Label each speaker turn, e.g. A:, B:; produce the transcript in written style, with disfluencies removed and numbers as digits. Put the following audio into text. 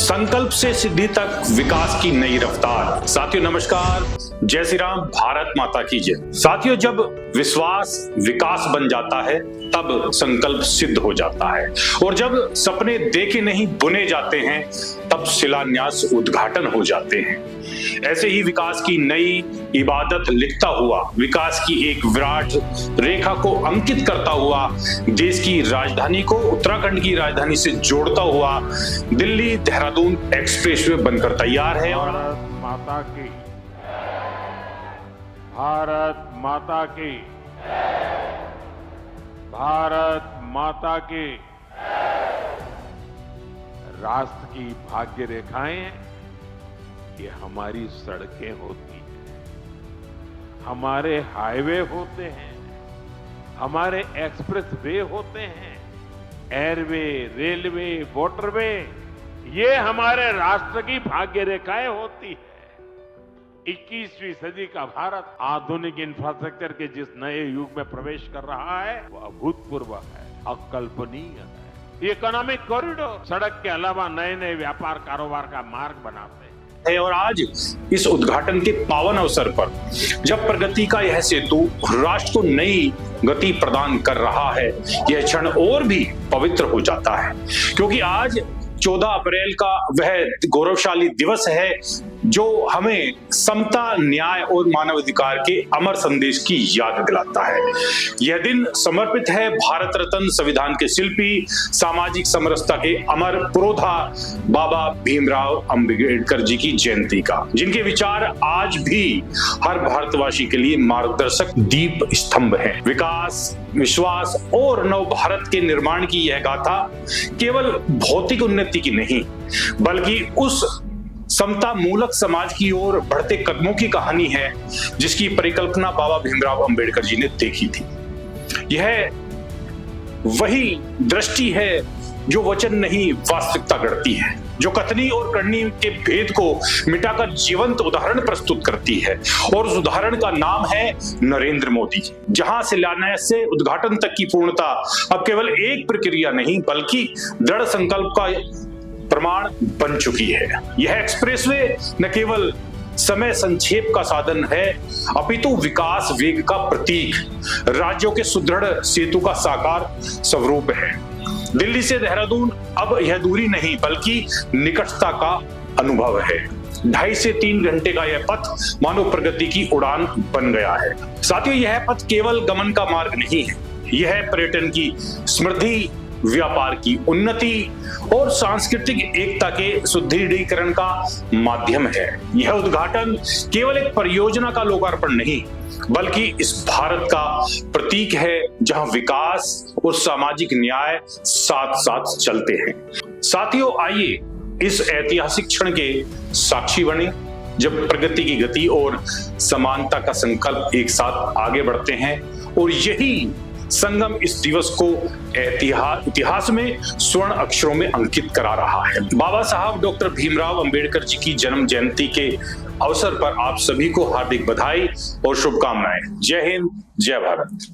A: संकल्प से सिद्धि तक विकास की नई रफ्तार। साथियों नमस्कार, जय श्री राम, भारत माता की जय। साथियों, जब विश्वास विकास बन जाता है तब संकल्प सिद्ध हो जाता है, और जब सपने देखे नहीं बुने जाते हैं तब शिलान्यास उद्घाटन हो जाते हैं। ऐसे ही विकास की नई इबादत लिखता हुआ, विकास की एक विराट रेखा को अंकित करता हुआ, देश की राजधानी को उत्तराखंड की राजधानी से जोड़ता हुआ दिल्ली देहरादून एक्सप्रेसवे बनकर तैयार है। और
B: भारत माता की, भारत माता की, भारत माता की। राष्ट्र की भाग्य रेखाएं ये हमारी सड़कें होती हैं, हमारे हाईवे होते हैं, हमारे एक्सप्रेस वे होते हैं, एयरवे, रेलवे, वाटरवे, ये हमारे राष्ट्र की भाग्य रेखाएं होती है। 21वीं सदी का भारत आधुनिक इंफ्रास्ट्रक्चर के जिस नए युग में प्रवेश कर रहा है वो अभूतपूर्व है, अकल्पनीय है। ये इकोनॉमिक कॉरिडोर सड़क के अलावा नए नए व्यापार कारोबार का मार्ग बनाते हैं।
A: और आज इस उद्घाटन के पावन अवसर पर जब प्रगति का यह सेतु राष्ट्र को नई गति प्रदान कर रहा है, यह क्षण और भी पवित्र हो जाता है, क्योंकि आज 14 अप्रैल का वह गौरवशाली दिवस है जो हमें समता, न्याय और मानवाधिकार के अमर संदेश की याद दिलाता है। यह दिन समर्पित है भारत रत्न, संविधान के शिल्पी, सामाजिक समरसता के अमर पुरोधा बाबा भीमराव अंबेडकर जी की जयंती का, जिनके विचार आज भी हर भारतवासी के लिए मार्गदर्शक दीप स्तंभ है। विकास, विश्वास और नव भारत के निर्माण की यह गाथा केवल भौतिक उन्नति की नहीं, बल्कि उस समता मूलक समाज की ओर बढ़ते कदमों की कहानी है जिसकी परिकल्पना बाबा भीमराव अंबेडकर जी ने देखी थी। यह वही दृष्टि है जो वचन नहीं वास्तविकता गढ़ती है, जो कथनी और करनी के भेद को मिटाकर जीवंत उदाहरण प्रस्तुत करती है, और उस उदाहरण का नाम है नरेंद्र मोदी। जहां शिलान्यास से उद्घाटन तक की पूर्णता अब केवल एक प्रक्रिया नहीं बल्कि दृढ़ संकल्प का प्रमाण बन चुकी है। यह एक्सप्रेसवे न केवल समय संक्षेप का साधन है, अपितु विकास वेग का प्रतीक, राज्यों के सुदृढ़ सेतु का साकार स्वरूप है। दिल्ली से देहरादून अब यह दूरी नहीं बल्कि निकटता का अनुभव है। 2.5 से 3 घंटे का यह पथ मानव प्रगति की उड़ान बन गया है। साथियों, यह पथ केवल गमन का मार्ग नहीं है, यह पर्यटन की समृद्धि, व्यापार की उन्नति और सांस्कृतिक एकता के सुदृढ़ीकरण का माध्यम है। यह उद्घाटन केवल एक परियोजना का लोकार्पण नहीं बल्कि इस भारत का प्रतीक है जहां विकास और सामाजिक न्याय साथ साथ चलते हैं। साथियों, आइए इस ऐतिहासिक क्षण के साक्षी बने जब प्रगति की गति और समानता का संकल्प एक साथ आगे बढ़ते हैं, और यही संगम इस दिवस को इतिहास में स्वर्ण अक्षरों में अंकित करा रहा है। बाबा साहब डॉक्टर भीमराव अंबेडकर जी की जन्म जयंती के अवसर पर आप सभी को हार्दिक बधाई और शुभकामनाएं। जय हिंद, जय भारत।